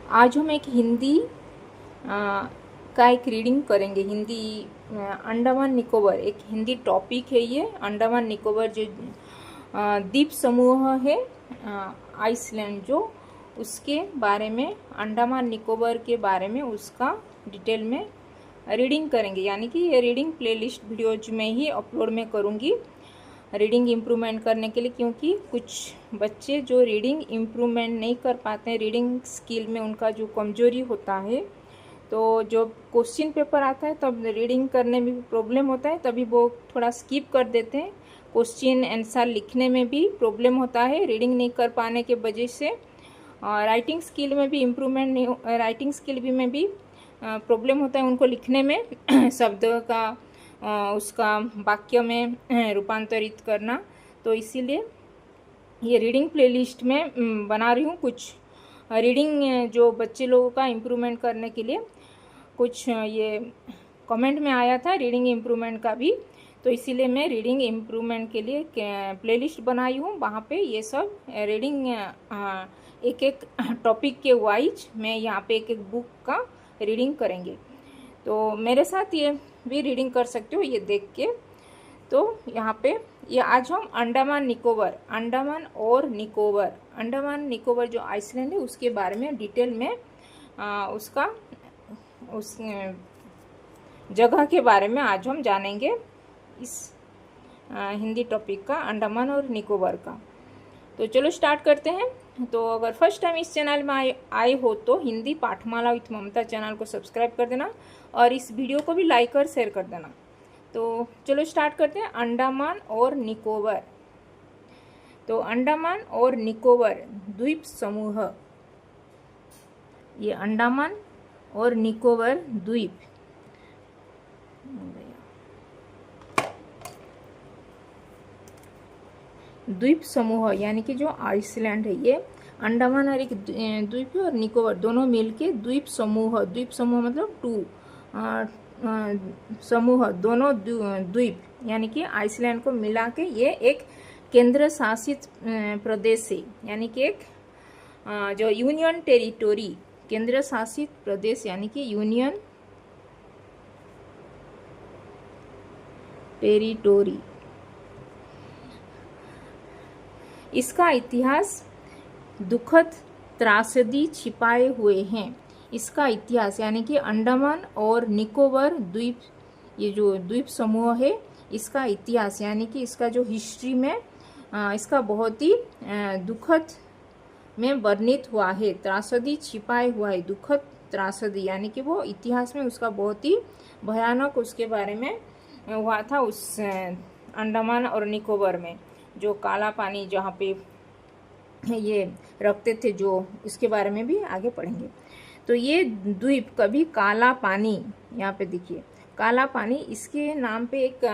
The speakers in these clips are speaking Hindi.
आज हम एक हिंदी का एक रीडिंग करेंगे। हिंदी अंडमान निकोबार एक हिंदी टॉपिक है। ये अंडमान निकोबार जो द्वीप समूह है आइसलैंड, जो उसके बारे में, अंडमान निकोबार के बारे में उसका डिटेल में रीडिंग करेंगे। यानी कि ये रीडिंग प्लेलिस्ट वीडियोज में ही अपलोड में करूँगी रीडिंग इम्प्रूवमेंट करने के लिए, क्योंकि कुछ बच्चे जो रीडिंग इम्प्रूवमेंट नहीं कर पाते हैं, रीडिंग स्किल में उनका जो कमजोरी होता है, तो जब क्वेश्चन पेपर आता है तब रीडिंग करने में भी प्रॉब्लम होता है, तभी वो थोड़ा स्किप कर देते हैं। क्वेश्चन आंसर लिखने में भी प्रॉब्लम होता है रीडिंग नहीं कर पाने के वजह से। राइटिंग स्किल में भी इम्प्रूवमेंट नहीं, राइटिंग स्किल भी में भी प्रॉब्लम होता है उनको लिखने में शब्द का उसका वाक्य में रूपांतरित करना। तो इसीलिए ये रीडिंग प्लेलिस्ट में बना रही हूँ कुछ रीडिंग जो बच्चे लोगों का इम्प्रूवमेंट करने के लिए। कुछ ये कमेंट में आया था रीडिंग इम्प्रूवमेंट का भी, तो इसीलिए मैं रीडिंग इम्प्रूवमेंट के लिए प्लेलिस्ट बनाई हूँ। वहाँ पे ये सब रीडिंग एक एक टॉपिक के वाइज मैं यहाँ पे एक एक बुक का रीडिंग करेंगे। तो मेरे साथ ये भी रीडिंग कर सकते हो ये देख के। तो यहाँ पे ये आज हम अंडमान निकोबार जो आइसलैंड है उसके बारे में डिटेल में उसका उस जगह के बारे में आज हम जानेंगे, इस हिंदी टॉपिक का, अंडमान और निकोबार का। तो चलो स्टार्ट करते हैं। तो अगर फर्स्ट टाइम इस चैनल में आए हो तो हिंदी पाठमाला विथ ममता चैनल को सब्सक्राइब कर देना और इस वीडियो को भी लाइक और शेयर कर देना। तो चलो स्टार्ट करते हैं। अंडमान और निकोबार। तो अंडमान और निकोबार द्वीप समूह, ये अंडमान और निकोबार द्वीप समूह यानी कि जो आइसलैंड है, ये अंडमान और एक द्वीप है और निकोबार दोनों मिलके द्वीप समूह मतलब टू समूह, दोनों द्वीप यानी कि आइसलैंड को मिला के ये एक केंद्र शासित प्रदेश है। यानी कि एक जो यूनियन टेरिटोरी, केंद्र शासित प्रदेश यानी कि यूनियन टेरिटोरी। इसका इतिहास दुखद त्रासदी छिपाए हुए हैं। इसका इतिहास यानी कि अंडमान और निकोबार द्वीप, ये जो द्वीप समूह है, इसका इतिहास यानी कि इसका जो हिस्ट्री में इसका बहुत ही दुखद में वर्णित हुआ है। त्रासदी छिपाए हुआ है, दुखद त्रासदी यानी कि वो इतिहास में उसका बहुत ही भयानक उसके बारे में हुआ था उस अंडमान और निकोबार में। जो काला पानी जहाँ पे ये रखते थे, जो इसके बारे में भी आगे पढ़ेंगे। तो ये द्वीप कभी काला पानी, यहाँ पे देखिए काला पानी, इसके नाम पे एक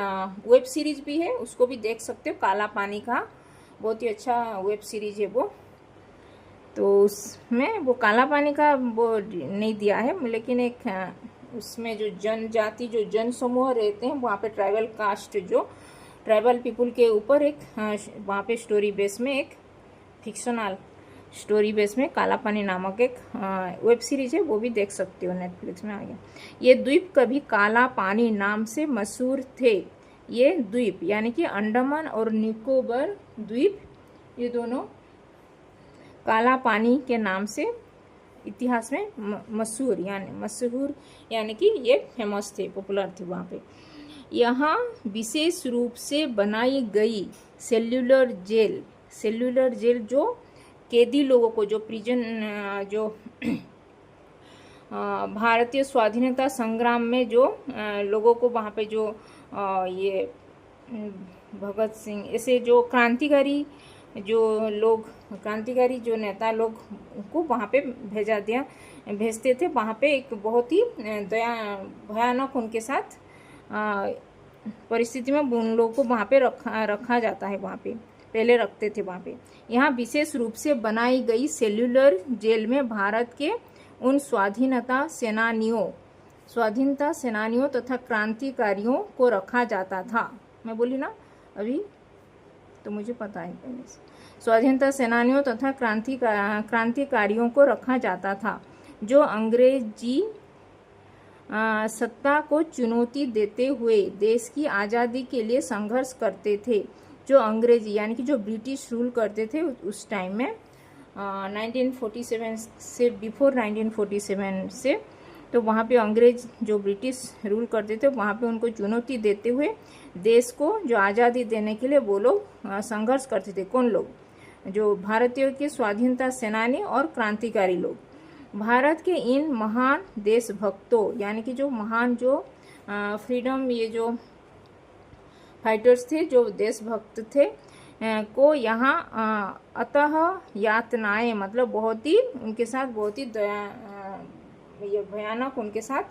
वेब सीरीज भी है, उसको भी देख सकते हो। काला पानी का बहुत ही अच्छा वेब सीरीज है वो। तो उसमें वो काला पानी का वो नहीं दिया है, लेकिन एक उसमें जो जनजाति, जो जन समूह रहते हैं वहाँ पे, ट्राइबल कास्ट, जो ट्राइबल पीपुल के ऊपर एक वहाँ पे स्टोरी बेस में, एक फिक्शनल स्टोरी बेस में काला पानी नामक एक वेब सीरीज है, वो भी देख सकते हो, नेटफ्लिक्स में आ गया। ये द्वीप कभी काला पानी नाम से मशहूर थे। ये द्वीप यानी कि अंडमान और निकोबार द्वीप, ये दोनों काला पानी के नाम से इतिहास में मशहूर यानी कि ये फेमस थे, पॉपुलर थे वहाँ पे। यहाँ विशेष रूप से बनाई गई सेल्युलर जेल जो कैदी लोगों को, जो प्रिजन, जो भारतीय स्वाधीनता संग्राम में जो लोगों को वहाँ पे, जो ये भगत सिंह, ऐसे जो क्रांतिकारी जो नेता लोग को वहाँ पे भेजते थे। वहाँ पे एक बहुत ही भयानक उनके साथ परिस्थिति में उन लोगों को वहाँ पे रखा जाता है, वहाँ पे पहले रखते थे वहाँ पे। यहाँ विशेष रूप से बनाई गई सेल्युलर जेल में भारत के उन स्वाधीनता सेनानियों तथा क्रांतिकारियों को रखा जाता था। मैं बोली ना अभी, तो मुझे पता है पहले से। स्वाधीनता सेनानियों तथा क्रांतिकारियों को रखा जाता था। जो अंग्रेजी सत्ता को चुनौती देते हुए देश की आज़ादी के लिए संघर्ष करते थे। जो अंग्रेजी यानी कि जो ब्रिटिश रूल करते थे उस टाइम में 1947 से बिफोर 1947 से, तो वहाँ पे अंग्रेज जो ब्रिटिश रूल करते थे वहाँ पे उनको चुनौती देते हुए देश को जो आज़ादी देने के लिए वो लोग संघर्ष करते थे। कौन लोग? जो भारतीयों के स्वाधीनता सेनानी और क्रांतिकारी लोग। भारत के इन महान देशभक्तों यानी कि जो महान जो फ्रीडम ये जो फाइटर्स थे, जो देशभक्त थे को यहाँ अतः यातनाएं मतलब बहुत ही उनके साथ बहुत ही ये भयानक उनके साथ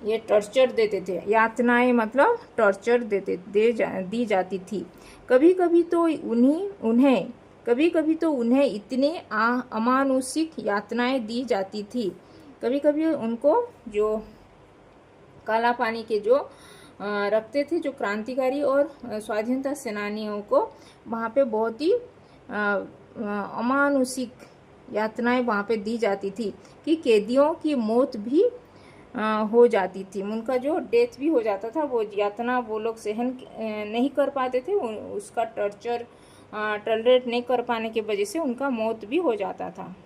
ये टॉर्चर देते थे। यातनाएं मतलब टॉर्चर दी जाती थी। कभी कभी तो उन्हें इतनी अमानुषिक यातनाएं दी जाती थी। कभी कभी उनको जो काला पानी के जो रखते थे जो क्रांतिकारी और स्वाधीनता सेनानियों को वहाँ पे बहुत ही अमानुषिक यातनाएं वहाँ पे दी जाती थी कि कैदियों की मौत भी हो जाती थी। उनका जो डेथ भी हो जाता था। वो यातना वो लोग सहन नहीं कर पाते थे, उसका टॉर्चर टॉलरेट नहीं कर पाने की वजह से उनका मौत भी हो जाता था।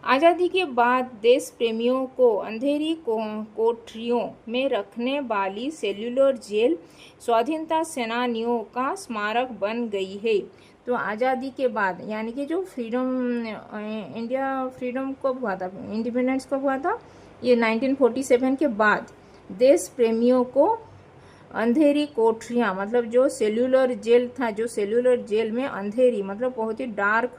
आज़ादी के बाद देश प्रेमियों को अंधेरी कोठरियों में रखने वाली सेल्यूलर जेल स्वाधीनता सेनानियों का स्मारक बन गई है। तो आज़ादी के बाद यानी कि जो इंडिया फ्रीडम कब हुआ था, इंडिपेंडेंस कब हुआ था, ये 1947 के बाद देश प्रेमियों को अंधेरी कोठरियाँ मतलब जो सेल्यूलर जेल था, जो सेल्यूलर जेल में अंधेरी मतलब बहुत ही डार्क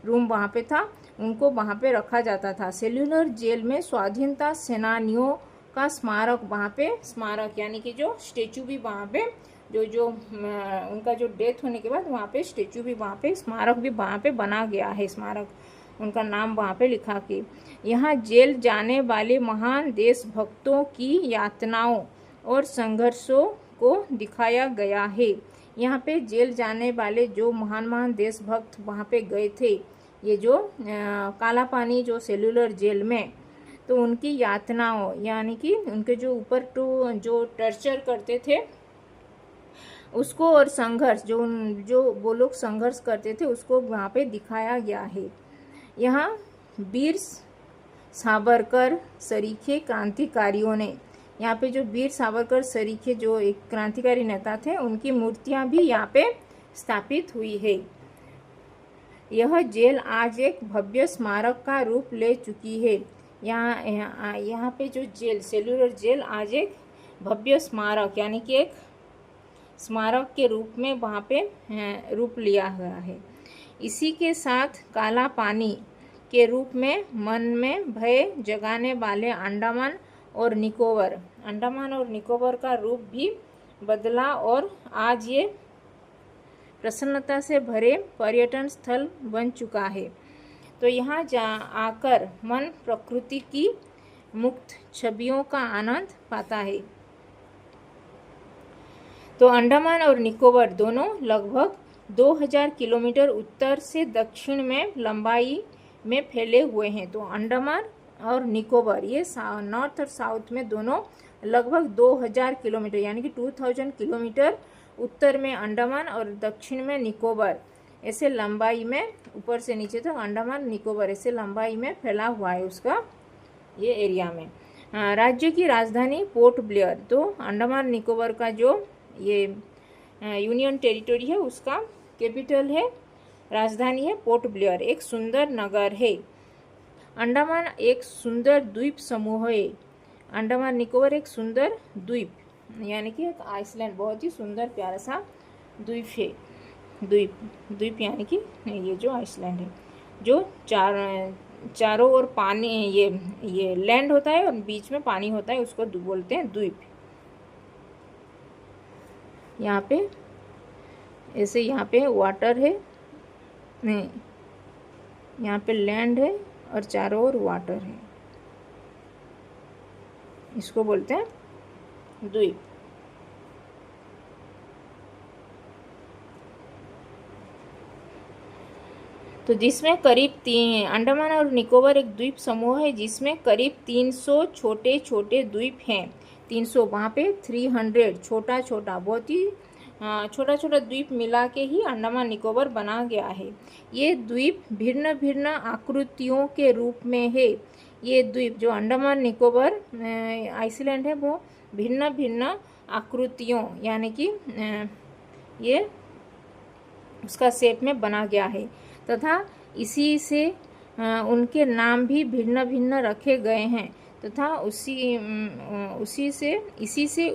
रूम वहाँ पे था, उनको वहाँ पे रखा जाता था। सेल्यूलर जेल में स्वाधीनता सेनानियों का स्मारक वहाँ पे, स्मारक यानी कि जो स्टेचू भी वहाँ पे जो उनका जो डेथ होने के बाद वहाँ पे स्टेचू भी वहाँ पे, स्मारक भी वहाँ पे बना गया है। स्मारक उनका नाम वहाँ पे लिखा के यहाँ जेल जाने वाले महान देशभक्तों की यातनाओं और संघर्षों को दिखाया गया है। यहाँ पे जेल जाने वाले जो महान देशभक्त वहाँ पे गए थे, ये जो काला पानी जो सेल्यूलर जेल में, तो उनकी यातनाओं यानी कि उनके जो ऊपर जो टॉर्चर करते थे उसको और संघर्ष जो वो लोग संघर्ष करते थे उसको वहाँ पे दिखाया गया है। यहाँ वीर सावरकर सरीखे क्रांतिकारियों ने, यहाँ पे जो वीर सावरकर सरीखे जो एक क्रांतिकारी नेता थे उनकी मूर्तियाँ भी यहाँ पे स्थापित हुई है। यह जेल आज एक भव्य स्मारक का रूप ले चुकी है। यहाँ पे जो जेल सेल्यूलर जेल आज एक भव्य स्मारक यानी कि एक स्मारक के रूप में वहाँ पे रूप लिया गया है। इसी के साथ काला पानी के रूप में मन में भय जगाने वाले अंडमान और निकोबार का रूप भी बदला और आज ये प्रसन्नता से भरे पर्यटन स्थल बन चुका है। तो यहाँ आकर मन प्रकृति की मुक्त छवियों का आनंद पाता है। तो अंडमान और निकोबार दोनों लगभग 2000 किलोमीटर उत्तर से दक्षिण में लंबाई में फैले हुए हैं। तो अंडमान और निकोबार ये नॉर्थ और साउथ में दोनों लगभग 2000 किलोमीटर यानी कि 2000 किलोमीटर उत्तर में अंडमान और दक्षिण में निकोबार ऐसे लंबाई में, ऊपर से नीचे तक अंडमान निकोबार ऐसे लंबाई में फैला हुआ है उसका ये एरिया में। राज्य की राजधानी पोर्ट ब्लेयर, तो अंडमान निकोबार का जो ये यूनियन टेरिटरी है उसका कैपिटल है, राजधानी है पोर्ट ब्लेयर। एक सुंदर नगर है। अंडमान एक सुंदर द्वीप समूह है। अंडमान निकोबार एक सुंदर द्वीप यानी कि एक आइसलैंड, बहुत ही सुंदर प्यारा सा द्वीप है। द्वीप यानी कि ये जो आइसलैंड है जो चारों ओर पानी ये लैंड होता है और बीच में पानी होता है, उसको बोलते हैं द्वीप। यहाँ पे ऐसे यहाँ पे वाटर है, नहीं यहाँ पे लैंड है और चारों ओर वाटर है, इसको बोलते हैं द्वीप। तो जिसमें करीब अंडमान और निकोबार एक द्वीप समूह है जिसमें करीब 300 छोटे छोटे द्वीप हैं। 300 वहाँ पे 300 छोटा छोटा बहुत ही छोटा छोटा द्वीप मिला के ही अंडमान निकोबार बना गया है। ये द्वीप भिन्न भिन्न आकृतियों के रूप में है। ये द्वीप जो अंडमान निकोबार आइसलैंड है वो भिन्न भिन्न आकृतियों यानी कि ये उसका सेट में बना गया है तथा इसी से उनके नाम भी भिन्न भिन्न रखे गए हैं तथा इसी से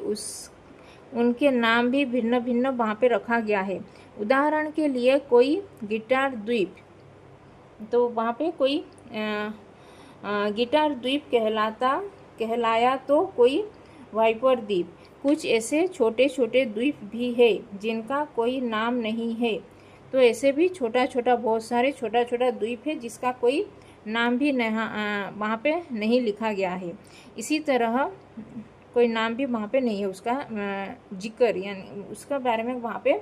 उनके नाम भी भिन्न भिन्न वहाँ पे रखा गया है। उदाहरण के लिए कोई गिटार द्वीप, तो वहाँ पे कोई गिटार द्वीप कहलाया तो कोई वाइपर द्वीप। कुछ ऐसे छोटे छोटे द्वीप भी है जिनका कोई नाम नहीं है। तो ऐसे भी छोटा छोटा बहुत सारे छोटा छोटा द्वीप है जिसका कोई नाम भी वहाँ पे नहीं लिखा गया है। इसी तरह कोई नाम भी वहाँ पे नहीं है, उसका जिक्र यानी उसका बारे में वहाँ पे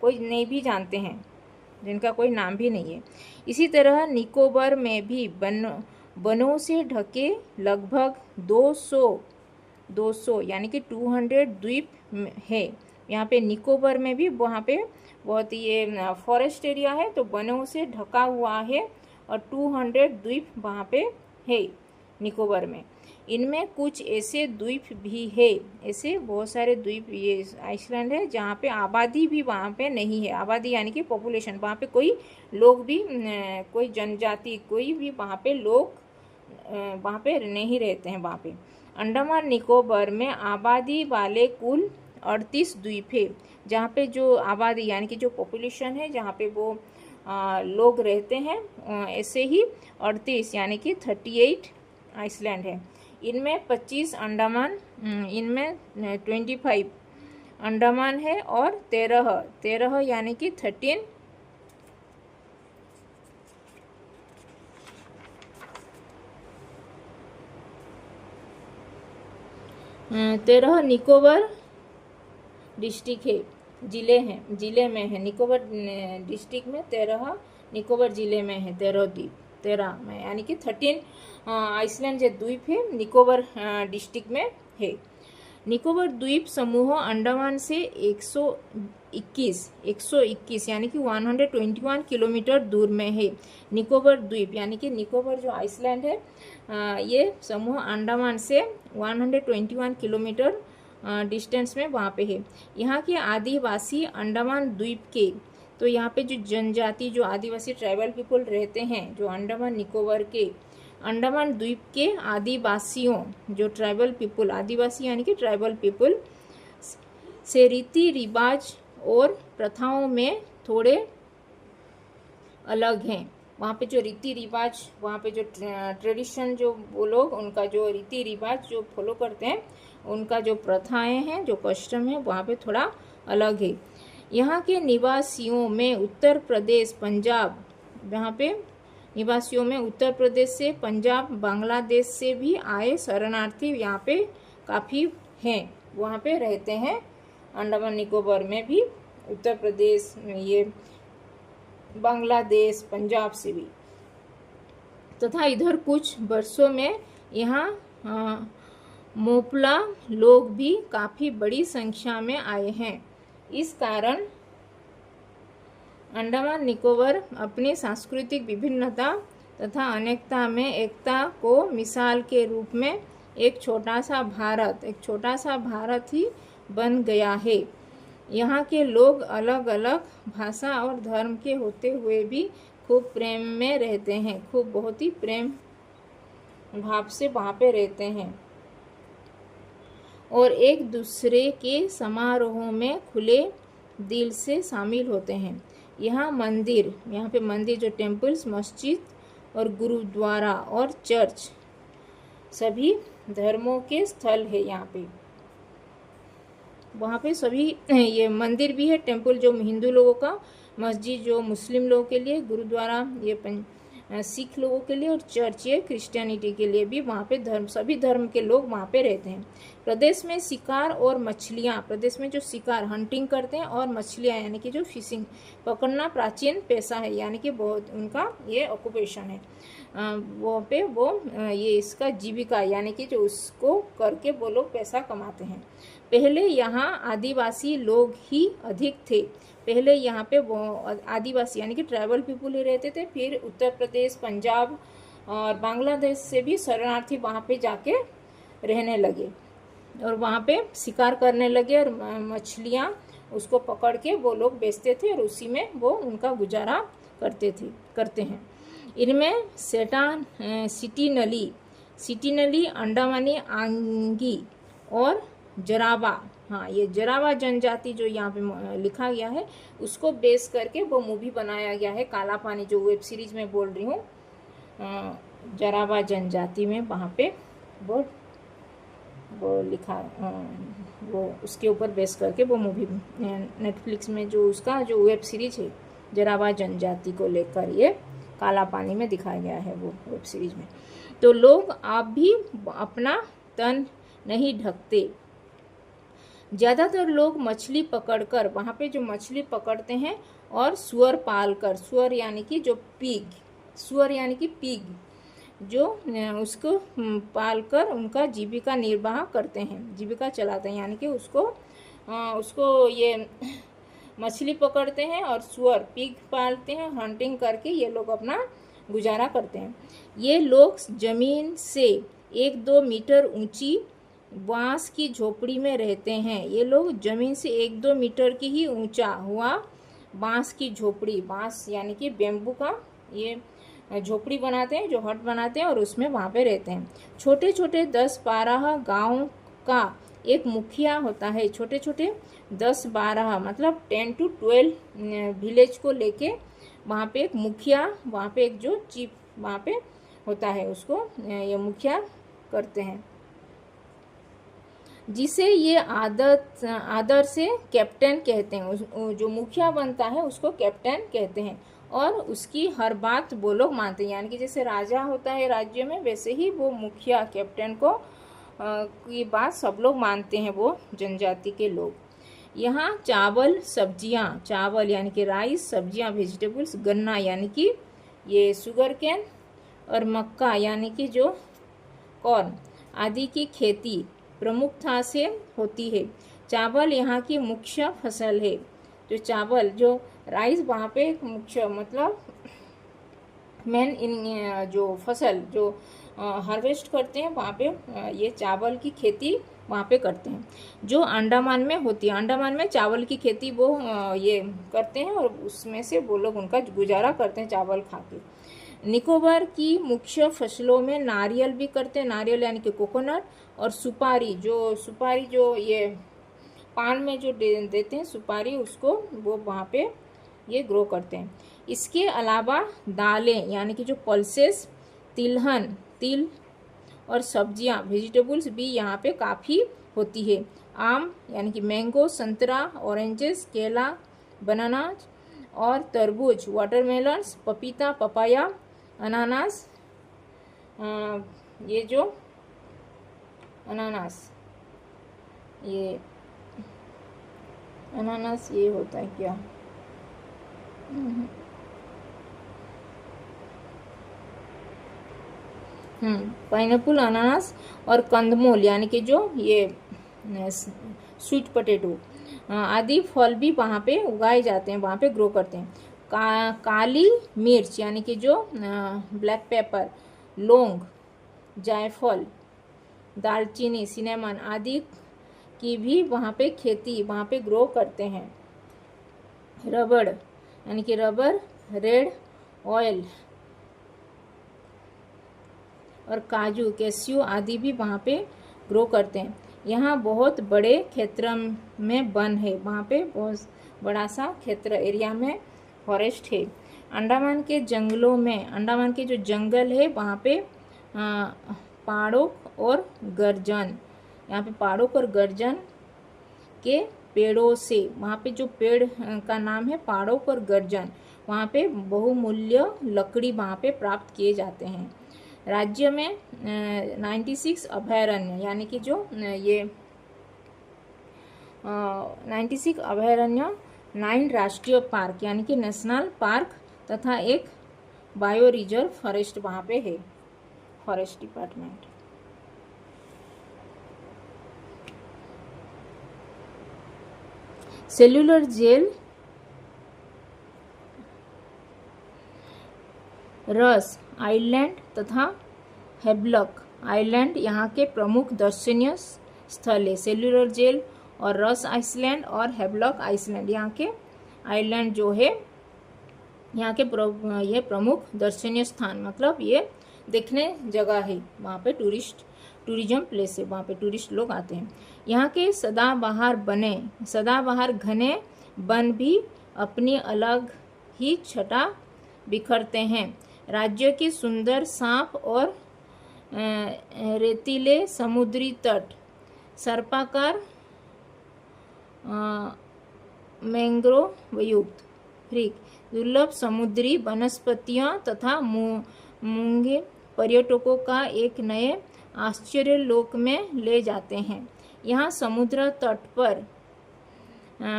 कोई नहीं भी जानते हैं, जिनका कोई नाम भी नहीं है। इसी तरह निकोबार में भी वनों से ढके लगभग 200 यानी कि 200 द्वीप है। यहाँ पे निकोबार में भी वहाँ पे बहुत ये फॉरेस्ट एरिया है तो वनों से ढका हुआ है और 200 द्वीप वहाँ पे है निकोबार में। इनमें कुछ ऐसे द्वीप भी है, ऐसे बहुत सारे द्वीप ये आइसलैंड है जहाँ पे आबादी भी वहाँ पे नहीं है। आबादी यानी कि पॉपुलेशन, वहाँ पे कोई लोग भी कोई जनजाति कोई भी वहाँ पे लोग वहाँ पे नहीं रहते हैं। वहाँ पे अंडमान निकोबार में आबादी वाले कुल 38 द्वीप है जहाँ पे जो आबादी यानी कि जो पॉपुलेशन है जहाँ पे वो लोग रहते हैं ऐसे ही 38 यानी कि 38 आइसलैंड है। इनमें 25 अंडमान, इनमें 25 अंडमान है और 13 यानी कि 13 निकोबार डिस्ट्रिक्ट है, जिले में है। निकोबार डिस्ट्रिक्ट में 13 निकोबार जिले में है, 13 द्वीप 13 में यानी कि 13 आइसलैंड जो द्वीप है निकोबार डिस्ट्रिक्ट में है। निकोबार द्वीप समूह अंडमान से 121 यानी कि 121 किलोमीटर दूर में है। निकोबार द्वीप यानी कि निकोबार जो आइसलैंड है ये समूह अंडमान से 121 किलोमीटर डिस्टेंस में वहाँ पे है। यहाँ के आदिवासी अंडमान द्वीप के, तो यहाँ पे जो जनजाति जो आदिवासी ट्राइबल पीपल रहते हैं जो अंडमान निकोबार के अंडमान द्वीप के आदिवासियों जो ट्राइबल पीपल, आदिवासी यानी कि ट्राइबल पीपल से रीति रिवाज और प्रथाओं में थोड़े अलग हैं। वहाँ पे जो रीति रिवाज, वहाँ पे जो ट्रेडिशन जो वो लोग उनका जो रीति रिवाज जो फॉलो करते हैं, उनका जो प्रथाएं हैं जो कस्टम है वहाँ पे थोड़ा अलग है। यहाँ के निवासियों में उत्तर प्रदेश पंजाब, यहाँ पे निवासियों में उत्तर प्रदेश से पंजाब बांग्लादेश से भी आए शरणार्थी यहाँ पे काफ़ी हैं, वहाँ पे रहते हैं। अंडमान निकोबार में भी उत्तर प्रदेश, ये बांग्लादेश, पंजाब से भी, तथा इधर कुछ वर्षों में यहाँ मोपला लोग भी काफ़ी बड़ी संख्या में आए हैं। इस कारण अंडमान निकोबार अपनी सांस्कृतिक विभिन्नता तथा अनेकता में एकता को मिसाल के रूप में एक छोटा सा भारत ही बन गया है। यहाँ के लोग अलग अलग भाषा और धर्म के होते हुए भी खूब प्रेम में रहते हैं, खूब बहुत ही प्रेम भाव से वहाँ पे रहते हैं और एक दूसरे के समारोहों में खुले दिल से शामिल होते हैं। यहाँ पे मंदिर जो टेम्पल्स, मस्जिद और गुरुद्वारा और चर्च सभी धर्मों के स्थल है। यहाँ पे वहाँ पे सभी ये मंदिर भी है, टेम्पल जो हिंदू लोगों का, मस्जिद जो मुस्लिम लोगों के लिए, गुरुद्वारा ये सिख लोगों के लिए, और चर्च है क्रिश्चियनिटी के लिए भी। वहाँ पे सभी धर्म के लोग वहाँ पे रहते हैं। प्रदेश में शिकार और मछलियाँ, प्रदेश में जो शिकार हंटिंग करते हैं और मछलियाँ यानी कि जो फिशिंग पकड़ना प्राचीन पेशा है, यानी कि बहुत उनका ये ऑक्यूपेशन है। वो पे वो ये इसका जीविका यानी कि जो उसको करके वो लोग पैसा कमाते हैं। पहले यहाँ आदिवासी लोग ही अधिक थे। पहले यहाँ पे वो आदिवासी यानी कि ट्राइबल पीपुल ही रहते थे। फिर उत्तर प्रदेश, पंजाब और बांग्लादेश से भी शरणार्थी वहाँ पे जाके रहने लगे और वहाँ पे शिकार करने लगे और मछलियाँ उसको पकड़ के वो लोग बेचते थे और उसी में वो उनका गुजारा करते हैं। इनमें सिटी नली, अंडमानी आंगी और जरावा, हाँ ये जरावा जनजाति जो यहाँ पे लिखा गया है उसको बेस करके वो मूवी बनाया गया है काला पानी, जो वेब सीरीज में बोल रही हूँ। जरावा जनजाति में वहाँ पे वो लिखा, वो उसके ऊपर बेस करके वो मूवी नेटफ्लिक्स में जो उसका जो वेब सीरीज है जरावा जनजाति को लेकर ये काला पानी में दिखाया गया है वो वेब सीरीज में। तो लोग आप भी अपना तन नहीं ढकते। ज़्यादातर लोग मछली पकड़कर, वहाँ पे जो मछली पकड़ते हैं और सुअर पालकर, सुअर यानी कि जो पिग जो उसको पालकर उनका जीविका निर्वाह करते हैं, जीविका चलाते हैं, यानी कि उसको ये मछली पकड़ते हैं और सुअर पिग पालते हैं, हंटिंग करके ये लोग अपना गुजारा करते हैं। ये लोग जमीन से 1-2 मीटर ऊंची बांस की झोपड़ी में रहते हैं। ये लोग जमीन से 1-2 मीटर की ही ऊंचा हुआ बांस की झोपड़ी, बांस यानी कि बेम्बू का ये झोपड़ी बनाते हैं, जो हट बनाते हैं और उसमें वहाँ पे रहते हैं। छोटे छोटे 10-12 गाँव का एक मुखिया होता है। छोटे छोटे 10-12 मतलब 10 to 12 विलेज को लेके वहाँ पे एक मुखिया, वहाँ पे एक जो चीफ वहाँ पे होता है, उसको ये मुखिया करते हैं, जिसे ये आदर से कैप्टन कहते हैं। जो मुखिया बनता है उसको कैप्टन कहते हैं और उसकी हर बात वो लोग मानते हैं, यानी कि जैसे राजा होता है राज्य में, वैसे ही वो मुखिया कैप्टन को की बात सब लोग मानते हैं, वो जनजाति के लोग। यहाँ चावल सब्जियाँ, चावल यानी कि राइस, सब्जियाँ वेजिटेबल्स, गन्ना यानी कि ये शुगर कैन और मक्का यानी कि जो कॉर्न आदि की खेती प्रमुखता से होती है। चावल यहाँ की मुख्य फसल है। जो चावल, जो राइस वहाँ पे एक मुख्य मतलब मेन इन जो फसल जो हार्वेस्ट करते हैं वहाँ पे ये चावल की खेती वहाँ पे करते हैं, जो अंडमान में होती है। अंडमान में चावल की खेती वो ये करते हैं और उसमें से वो लोग उनका गुजारा करते हैं चावल खा के। निकोबार की मुख्य फसलों में नारियल भी करते हैं, नारियल यानी कि कोकोनट, और सुपारी जो ये पान में जो देते हैं सुपारी, उसको वो वहाँ पे ये ग्रो करते हैं। इसके अलावा दालें यानी कि जो पल्सेस, तिलहन तिल और सब्जियां वेजिटेबल्स भी यहाँ पे काफ़ी होती है। आम यानी कि मैंगो, संतरा, ऑरेंजेस, केला, बनानास और तरबूज, वाटरमेलन्स, पपीता, पपाया, अनानास, ये जो अनानास ये होता है क्या, पाइनएप्पल, अनानास और कंदमूल यानी कि जो ये स्वीट पोटैटो आदि फल भी वहाँ पे उगाए जाते हैं, वहाँ पे ग्रो करते हैं। काली मिर्च यानी कि जो ब्लैक पेपर, लौंग, जायफल, दालचीनी, सिनेमन आदि की भी वहाँ पे खेती वहाँ पे ग्रो करते हैं। रबड़ यानी कि रबर, रेड ऑयल और काजू, कैस्यू आदि भी वहाँ पे ग्रो करते हैं। यहाँ बहुत बड़े क्षेत्र में वन है, वहाँ पे बहुत बड़ा सा क्षेत्र एरिया में फॉरेस्ट है। अंडमान के जंगलों में, अंडमान के जो जंगल है वहाँ पे पाड़ोक और गर्जन, यहाँ पे पाड़ोक और गर्जन के पेड़ों से, वहाँ पे जो पेड़ का नाम है पाड़ोक और गर्जन, वहाँ पे बहुमूल्य लकड़ी वहाँ पे प्राप्त किए जाते हैं। राज्य में 96 अभयारण्य यानी कि जो ये 96 अभयारण्य, 9 राष्ट्रीय पार्क यानी कि नेशनल पार्क तथा एक बायो रिजर्व फॉरेस्ट वहाँ पे है, फॉरेस्ट डिपार्टमेंट। सेल्युलर जेल, रस आइलैंड तथा हेवलॉक आइलैंड यहाँ के प्रमुख दर्शनीय स्थल है। सेल्युलर जेल और रस आइलैंड और हेवलॉक आइलैंड यहाँ के आइलैंड जो है यहाँ के ये प्रमुख दर्शनीय स्थान, मतलब ये देखने जगह है, वहाँ पे टूरिज्म प्लेस है, वहाँ पे टूरिस्ट लोग आते हैं। यहाँ के सदाबहार घने वन भी अपनी अलग ही छटा बिखरते हैं। राज्य के सुंदर साफ और रेतीले समुद्री तट, सर्पाकार मैंग्रोव युक्त क्रीक, दुर्लभ समुद्री वनस्पतियां तथा मूंगे पर्यटकों का एक नए आश्चर्य लोक में ले जाते हैं। यहाँ समुद्र तट पर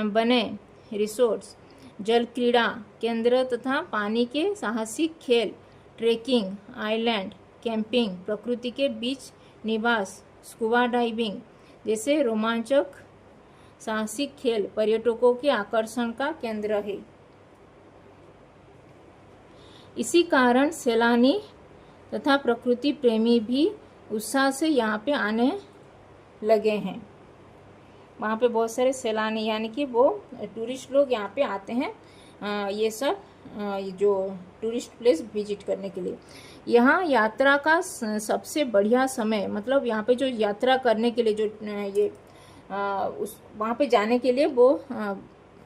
बने रिसोर्ट्स, जल क्रीड़ा केंद्र तथा पानी के साहसिक खेल, ट्रेकिंग, आइलैंड कैंपिंग, प्रकृति के बीच निवास, स्कूबा डाइविंग जैसे रोमांचक साहसिक खेल पर्यटकों के आकर्षण का केंद्र है। इसी कारण सैलानी तथा प्रकृति प्रेमी भी उत्साह से यहाँ पे आने लगे हैं। वहाँ पे बहुत सारे सैलानी यानी कि वो टूरिस्ट लोग यहाँ पे आते हैं, ये सब जो टूरिस्ट प्लेस विजिट करने के लिए। यहाँ यात्रा का सबसे बढ़िया समय, मतलब यहाँ पे जो यात्रा करने के लिए जो ये उस वहाँ पे जाने के लिए वो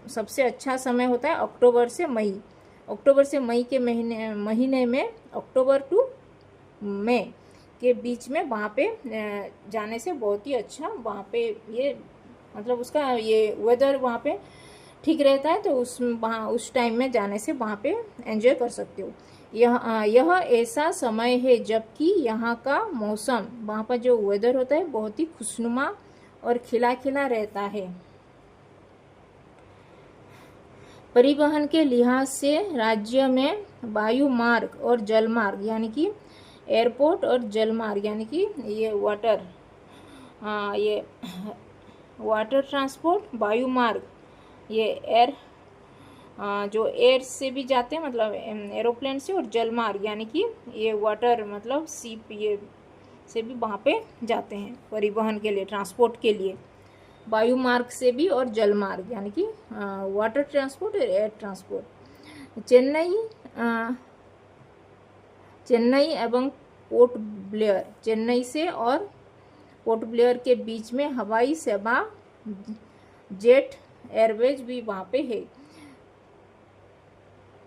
सबसे अच्छा समय होता है अक्टूबर से मई। अक्टूबर से मई के महीने में, अक्टूबर टू मई के बीच में वहाँ पे जाने से बहुत ही अच्छा, वहाँ पे ये मतलब उसका ये वेदर वहाँ पे ठीक रहता है, तो उस टाइम में जाने से वहाँ पे एंजॉय कर सकते हो। यह ऐसा समय है जबकि यहाँ का मौसम, वहाँ पर जो वेदर होता है बहुत ही खुशनुमा और खिला खिला रहता है। परिवहन के लिहाज से राज्य में वायु मार्ग और जल मार्ग यानी कि एयरपोर्ट और जल मार्ग यानी कि ये वाटर ट्रांसपोर्ट, वायु मार्ग ये एयर जो एयर से भी जाते हैं, मतलब एरोप्लेन से, और जल मार्ग यानी कि ये वाटर मतलब शिप ये से भी वहाँ पे जाते हैं परिवहन के लिए, ट्रांसपोर्ट के लिए। वायु मार्ग से भी और जल मार्ग यानी कि वाटर ट्रांसपोर्ट और एयर ट्रांसपोर्ट। चेन्नई एवं पोर्ट ब्लेयर, चेन्नई से और पोर्ट ब्लेयर के बीच में हवाई सेवा, जेट एयरवेज भी वहाँ पे है।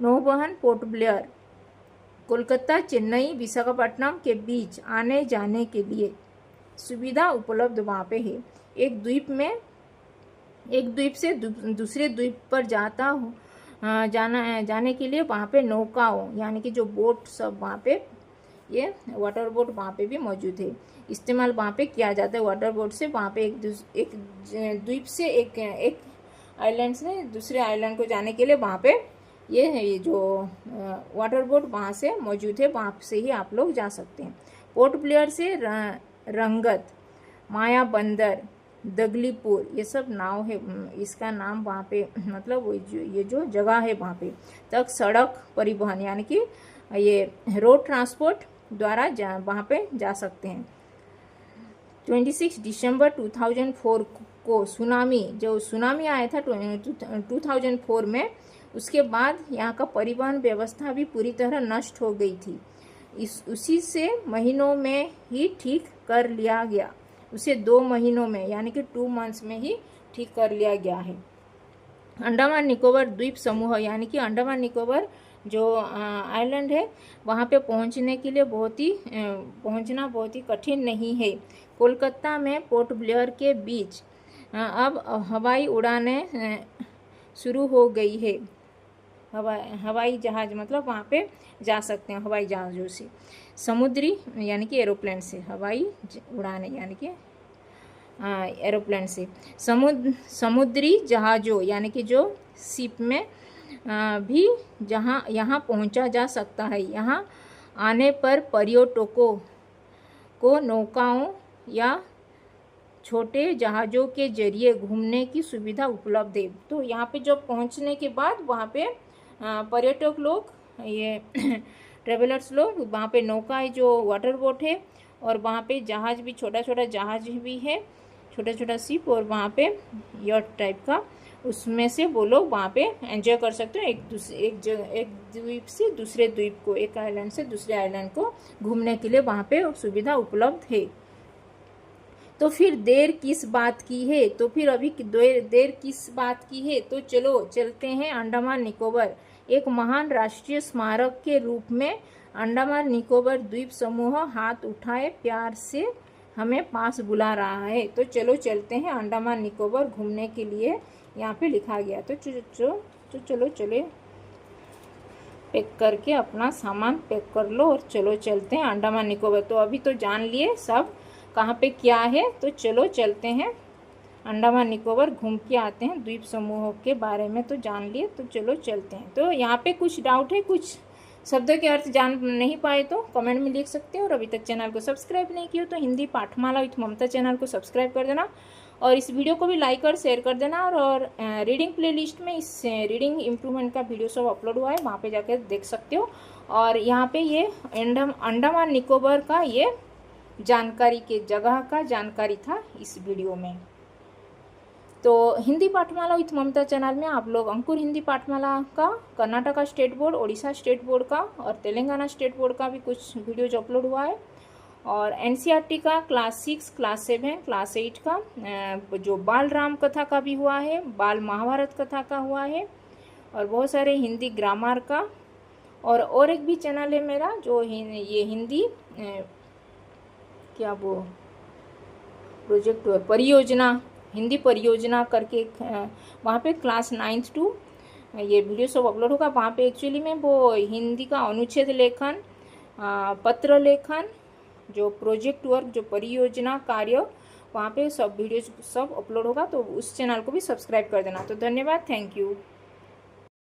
नौवहन पोर्ट ब्लेयर, कोलकाता, चेन्नई, विशाखापट्टनम के बीच आने जाने के लिए सुविधा उपलब्ध वहाँ पे है। एक द्वीप से दूसरे द्वीप पर जाने के लिए वहाँ पे नौकाओं यानी कि जो बोट सब वहाँ पे, ये वाटर बोट वहाँ पे भी मौजूद है, इस्तेमाल वहाँ पे किया जाता है। वाटर बोट से वहाँ पे एक द्वीप से एक आइलैंड से दूसरे आइलैंड को जाने के लिए वहाँ पे ये जो वाटर बोट वहाँ से मौजूद है, वहाँ से ही आप लोग जा सकते हैं। पोर्ट ब्लेयर से रंगत, माया बंदर, दगलीपुर ये सब नाव है, इसका नाम वहाँ पे मतलब ये जो जगह है वहाँ पे तक सड़क परिवहन यानी कि ये रोड ट्रांसपोर्ट द्वारा वहाँ पे जा सकते हैं। 26 दिसंबर 2004 को सुनामी आया था 2004 में, उसके बाद यहाँ का परिवहन व्यवस्था भी पूरी तरह नष्ट हो गई थी। उसी से महीनों में ही ठीक कर लिया गया, उसे 2 महीनों में यानी कि 2 मंथ्स में ही ठीक कर लिया गया है। अंडमान निकोबार द्वीप समूह यानी कि अंडमान निकोबार जो आइलैंड है, वहाँ पे पहुँचने के लिए पहुँचना बहुत ही कठिन नहीं है। कोलकाता में पोर्ट ब्लेयर के बीच अब हवाई उड़ानें शुरू हो गई है। हवाई जहाज मतलब वहाँ पे जा सकते हैं हवाई जहाज़ों से। समुद्री यानी कि एरोप्लेन से, हवाई उड़ाने यानी कि एरोप्लेन से। समुद्री जहाज़ों यानी कि जो शिप में भी जहाँ यहाँ पहुँचा जा सकता है। यहाँ आने पर पर्यटकों को नौकाओं या छोटे जहाज़ों के जरिए घूमने की सुविधा उपलब्ध है। तो यहाँ पे जब पहुँचने के बाद वहाँ पे पर्यटक लोग, ये ट्रेवलर्स लोग, वहाँ पे नौका है जो वाटर बोट है, और वहाँ पे जहाज़ भी, छोटा छोटा जहाज़ भी है, छोटा छोटा शिप, और वहाँ पे यॉट टाइप का, उसमें से वो लोग वहाँ पे एंजॉय कर सकते हो। एक द्वीप से दूसरे द्वीप को, एक आइलैंड से दूसरे आइलैंड को घूमने के लिए वहाँ पे सुविधा उपलब्ध है। तो फिर देर किस बात की है? तो फिर अभी देर किस बात की है? तो चलो चलते हैं अंडमान निकोबार। एक महान राष्ट्रीय स्मारक के रूप में अंडमान निकोबार द्वीप समूह हाथ उठाए प्यार से हमें पास बुला रहा है। तो चलो चलते हैं अंडमान निकोबार घूमने के लिए, यहाँ पे लिखा गया। तो चलो चले, पैक करके अपना सामान पैक कर लो और चलो चलते हैं अंडमान निकोबार। तो अभी तो जान लिए सब कहाँ पे क्या है, तो चलो चलते हैं अंडमान निकोबार, घूम के आते हैं। द्वीप समूहों के बारे में तो जान लिए, तो चलो चलते हैं। तो यहाँ पे कुछ डाउट है, कुछ शब्दों के अर्थ जान नहीं पाए तो कमेंट में लिख सकते हो। और अभी तक चैनल को सब्सक्राइब नहीं किया तो हिंदी पाठमाला विथ ममता चैनल को सब्सक्राइब कर देना, और इस वीडियो को भी लाइक और शेयर कर देना। और रीडिंग प्लेलिस्ट में इस रीडिंग इम्प्रूवमेंट का वीडियो सब अपलोड हुआ है, वहाँ पे जाकर देख सकते हो। और यहाँ पे ये अंडमान निकोबार का ये जानकारी के जगह का जानकारी था इस वीडियो में। तो हिंदी पाठमाला विथ ममता चैनल में आप लोग अंकुर हिंदी पाठमाला का, Karnataka state board, Odisha state board का और तेलंगाना स्टेट बोर्ड का भी कुछ वीडियोज अपलोड हुआ है। और एनसीईआरटी का क्लास 6, क्लास 7, क्लास 8 का जो बाल राम कथा का भी हुआ है, बाल महाभारत कथा का हुआ है, और बहुत सारे हिंदी ग्रामर का। और एक भी चैनल है मेरा जो ये हिंदी क्या वो प्रोजेक्ट परियोजना, हिंदी परियोजना करके वहाँ पे क्लास 9 टू ये वीडियो सब अपलोड होगा। वहाँ पे एक्चुअली में वो हिंदी का अनुच्छेद लेखन, पत्र लेखन, जो प्रोजेक्ट वर्क, जो परियोजना कार्य, वहाँ पे सब वीडियो सब अपलोड होगा। तो उस चैनल को भी सब्सक्राइब कर देना। तो धन्यवाद, थैंक यू।